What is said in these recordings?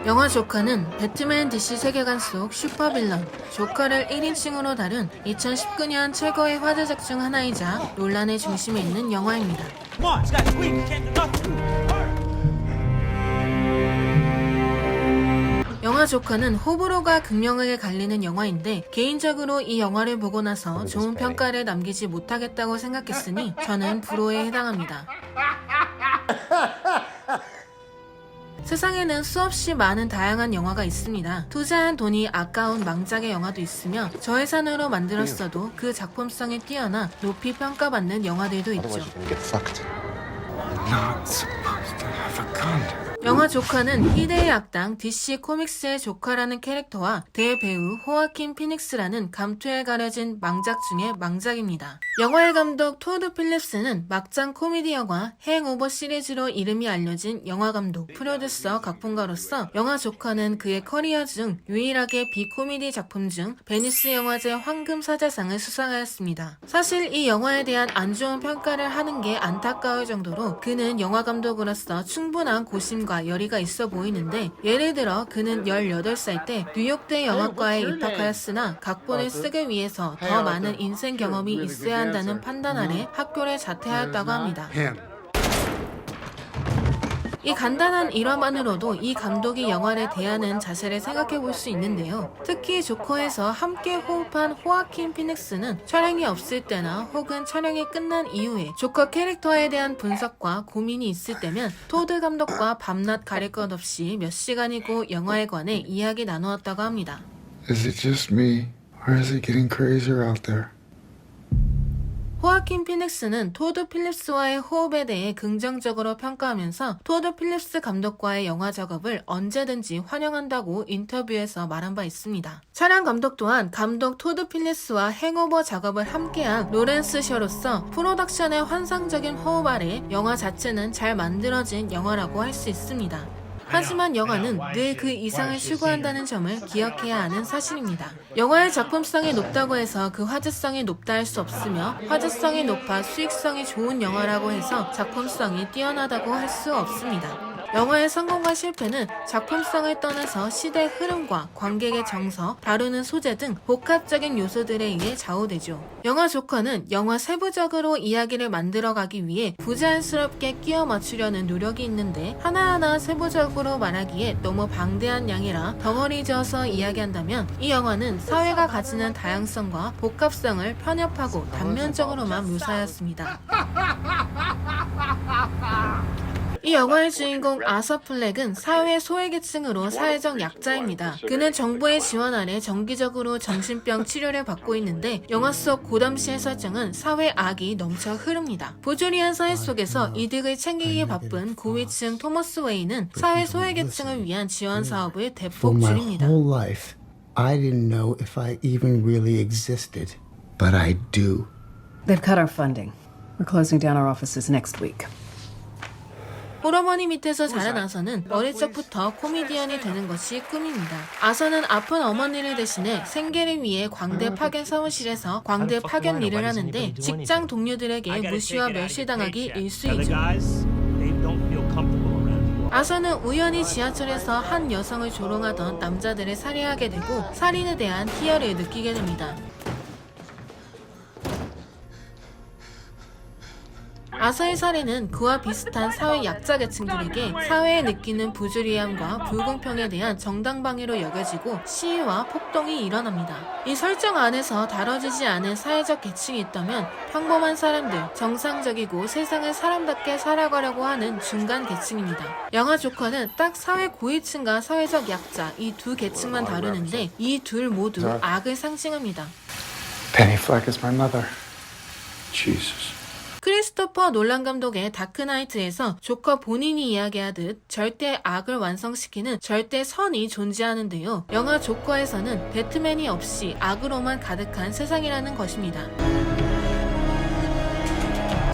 영화 조커는 배트맨 DC 세계관 속 슈퍼빌런 조커를 1인칭으로 다룬 2019년 최고의 화제작 중 하나이자 논란의 중심에 있는 영화입니다. 영화 조커는 호불호가 극명하게 갈리는 영화인데 개인적으로 이 영화를 보고 나서 좋은 평가를 남기지 못하겠다고 생각했으니 저는 불호에 해당합니다. 세상에는 수없이 많은 다양한 영화가 있습니다. 투자한 돈이 아까운 망작의 영화도 있으며 저예산으로 만들었어도 그 작품성이 뛰어나 높이 평가받는 영화들도 있죠. 영화 조커는 희대의 악당 DC 코믹스의 조커라는 캐릭터와 대배우 호아킨 피닉스라는 감투에 가려진 망작 중의 망작입니다. 영화의 감독 토드 필립스는 막장 코미디 영화 행오버 시리즈로 이름이 알려진 영화감독, 프로듀서, 각본가로서 영화 조커는 그의 커리어 중 유일하게 비코미디 작품 중 베니스 영화제 황금사자상을 수상하였습니다. 사실 이 영화에 대한 안 좋은 평가를 하는 게 안타까울 정도로 그는 영화감독으로서 충분한 고심과 열의가 있어 보이는데, 예를 들어 그는 18살 때 뉴욕대 영화과에 입학하였으나 각본을 쓰기 위해서 더 많은 인생 경험이 있어야 한다는 판단 아래 학교를 자퇴하였다고 합니다. 이 간단한 일화만으로도 이 감독이 영화를 대하는 자세를 생각해 볼 수 있는데요. 특히 조커에서 함께 호흡한 호아킨 피닉스는 촬영이 없을 때나 혹은 촬영이 끝난 이후에 조커 캐릭터에 대한 분석과 고민이 있을 때면 토드 감독과 밤낮 가릴 것 없이 몇 시간이고 영화에 관해 이야기 나누었다고 합니다. Is it just me, or is it getting crazier out there? 호아킨 피닉스는 토드 필립스와의 호흡에 대해 긍정적으로 평가하면서 토드 필립스 감독과의 영화 작업을 언제든지 환영한다고 인터뷰에서 말한 바 있습니다. 촬영 감독 또한 감독 토드 필립스와 행오버 작업을 함께한 로렌스 셔로서 프로덕션의 환상적인 호흡 아래 영화 자체는 잘 만들어진 영화라고 할 수 있습니다. 하지만 영화는 늘 그 이상을 추구한다는 점을 기억해야 하는 사실입니다. 영화의 작품성이 높다고 해서 그 화제성이 높다 할 수 없으며 화제성이 높아 수익성이 좋은 영화라고 해서 작품성이 뛰어나다고 할 수 없습니다. 영화의 성공과 실패는 작품성을 떠나서 시대의 흐름과 관객의 정서, 다루는 소재 등 복합적인 요소들에 의해 좌우되죠. 영화 조커는 영화 세부적으로 이야기를 만들어가기 위해 부자연스럽게 끼워 맞추려는 노력이 있는데 하나하나 세부적으로 말하기에 너무 방대한 양이라 덩어리 지어서 이야기한다면 이 영화는 사회가 가지는 다양성과 복합성을 편협하고 단면적으로만 묘사하였습니다. 이 영화의 주인공 아서 플렉은 사회 소외계층으로 사회적 약자입니다. 그는 정부의 지원 아래 정기적으로 정신병 치료를 받고 있는데 영화 속 고담시의 설정은 사회 악이 넘쳐 흐릅니다. 부조리한 사회 속에서 이득을 챙기기 바쁜 고위층 토머스 웨이는 사회 소외계층을 위한 지원 사업을 대폭 줄입니다. For my whole life, I didn't know if I even really existed. But I do. They've cut our funding. We're closing down our offices next week. 홀어머니 밑에서 자란 아서는 어릴 적부터 코미디언이 되는 것이 꿈입니다. 아서는 아픈 어머니를 대신해 생계를 위해 광대 파견 사무실에서 광대 파견 일을 하는데 직장 동료들에게 무시와 멸시당하기 일쑤이죠. 아서는 우연히 지하철에서 한 여성을 조롱하던 남자들을 살해하게 되고 살인에 대한 희열을 느끼게 됩니다. 아서의 살인은 그와 비슷한 사회 약자 계층들에게 사회에 느끼는 부조리함과 불공평에 대한 정당방위로 여겨지고 시위와 폭동이 일어납니다. 이 설정 안에서 다뤄지지 않은 사회적 계층이 있다면 평범한 사람들, 정상적이고 세상을 사람답게 살아가려고 하는 중간 계층입니다. 영화 조커는 딱 사회 고위층과 사회적 약자 이 두 계층만 다루는데 이 둘 모두 악을 상징합니다. Penny Fleck is my mother. Jesus. 크리스토퍼 놀란 감독의 다크나이트에서 조커 본인이 이야기하듯 절대 악을 완성시키는 절대 선이 존재하는데요. 영화 조커에서는 배트맨이 없이 악으로만 가득한 세상이라는 것입니다.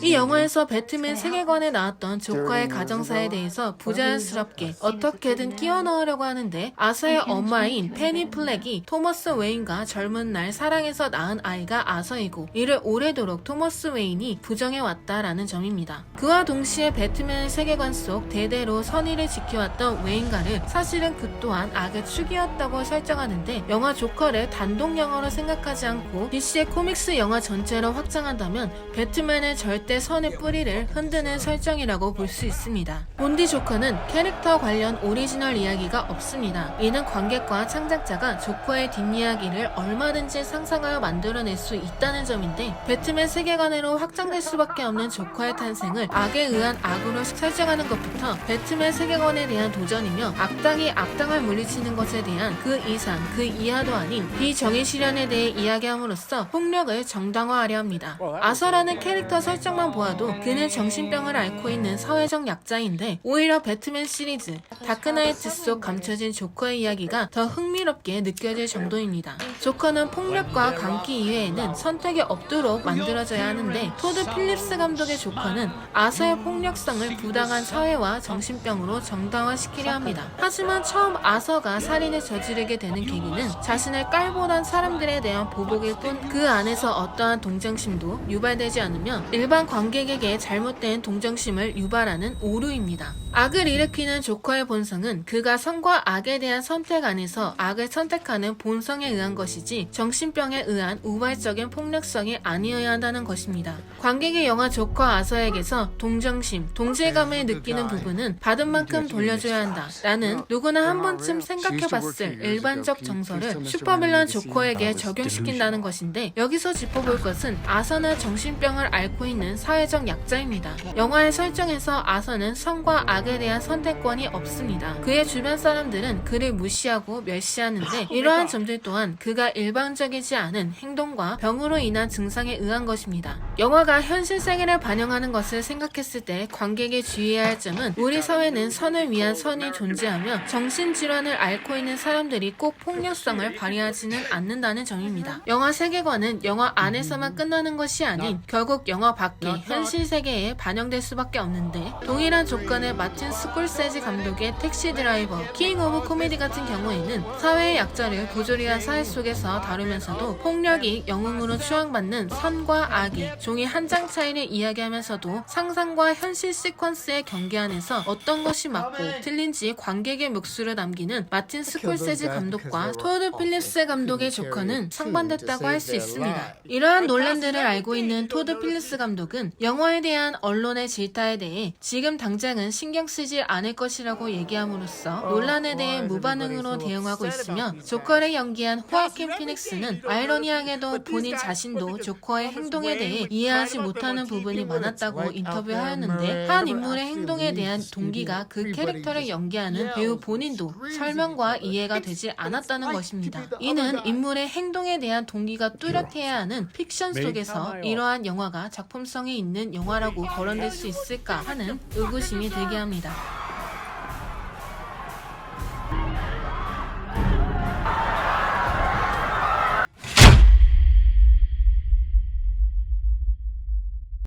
이 영화에서 배트맨 세계관에 나왔던 조커의 가정사에 대해서 부자연스럽게 어떻게든 끼워 넣으려고 하는데 아서의 엄마인 페니 플렉이 토머스 웨인과 젊은 날 사랑해서 낳은 아이가 아서이고 이를 오래도록 토머스 웨인이 부정해왔다라는 점입니다. 그와 동시에 배트맨의 세계관 속 대대로 선의를 지켜왔던 웨인가를 사실은 그 또한 악의 축이었다고 설정하는데 영화 조커를 단독 영화로 생각하지 않고 DC의 코믹스 영화 전체로 확장한다면 배트맨의 절대 선의 뿌리를 흔드는 설정이라고 볼 수 있습니다. 본디 조커는 캐릭터 관련 오리지널 이야기가 없습니다. 이는 관객과 창작자가 조커의 뒷이야기를 얼마든지 상상하여 만들어낼 수 있다는 점인데 배트맨 세계관으로 확장될 수밖에 없는 조커의 탄생을 악에 의한 악으로 설정하는 것부터 배트맨 세계관에 대한 도전이며 악당이 악당을 물리치는 것에 대한 그 이상 그 이하도 아닌 비정의 실현에 대해 이야기함으로써 폭력을 정당화하려 합니다. 아서라는 캐릭터 설정만 보아도 그는 정신병을 앓고 있는 사회적 약자인데 오히려 배트맨 시리즈 다크나이트 속 감춰진 조커의 이야기가 더 흥미롭게 느껴질 정도입니다. 조커는 폭력과 강기 이외에는 선택이 없도록 만들어져야 하는데 토드 필립스 감독의 조커는 아서의 폭력성을 부당한 사회와 정신병으로 정당화시키려 합니다. 하지만 처음 아서가 살인을 저지르게 되는 계기는 자신을 깔보던 사람들에 대한 보복일 뿐 그 안에서 어떠한 동정심도 유발되지 않으며 일반 관객에게 잘못된 동정심을 유발하는 오류입니다. 악을 일으키는 조커의 본성은 그가 선과 악에 대한 선택 안에서 악을 선택하는 본성에 의한 것이지 정신병에 의한 우발적인 폭력성이 아니어야 한다는 것입니다. 관객이 영화 조커 아서에게서 동정심, 동질감을 느끼는 부분은 받은 만큼 돌려줘야 한다 라는 누구나 한 번쯤 생각해봤을 일반적 정서를 슈퍼빌런 조커에게 적용시킨다는 것인데 여기서 짚어볼 것은 아서는 정신병을 앓고 있는 사회적 약자입니다. 영화의 설정에서 아서는 선과 악에 대한 선택권이 없습니다. 그의 주변 사람들은 그를 무시하고 멸시하는데 이러한 점들 또한 그가 일반적이지 않은 행동과 병으로 인한 증상에 의한 것입니다. 영화가 현실 세계를 반영하는 것을 생각했을 때 관객이 주의해야 할 점은 우리 사회는 선을 위한 선이 존재하며 정신질환을 앓고 있는 사람들이 꼭 폭력성을 발휘하지는 않는다는 점입니다. 영화 세계관은 영화 안에서만 끝나는 것이 아닌 결국 영화 밖의 현실 세계에 반영될 수밖에 없는데 동일한 조건을 마틴 스콜세지 감독의 택시 드라이버, 킹 오브 코미디 같은 경우에는 사회의 약자를 부조리한 사회 속에서 다루면서도 폭력이 영웅으로 추앙받는 선과 악이 종이 한 장 차이를 이야기하면서도 상상과 현실 시퀀스의 경계 안에서 어떤 것이 맞고 틀린지 관객의 몫으로 남기는 마틴 스콜세지 감독과 토드 필립스 감독의 조커는 상반됐다고 할 수 있습니다. 이러한 논란들을 알고 있는 토드 필립스 감독은 영화에 대한 언론의 질타에 대해 지금 당장은 신경 쓰지 않을 것이라고 얘기함으로써 논란에 대해 무반응으로 대응하고 있으며 조커를 연기한 호아킨 피닉스는 아이러니하게도 본인 자신도 조커의 행동에 대해 이해하지 못하는 부분이 많았다고 인터뷰하였는데 한 인물의 행동에 대한 동기가 그 캐릭터를 연기하는 배우 본인도 설명과 이해가 되지 않았다는 것입니다. 이는 인물의 행동에 대한 동기가 뚜렷해야 하는 픽션 속에서 이러한 영화가 작품성이 있는 영화라고 거론될 수 있을까 하는 의구심이 들게 합니다.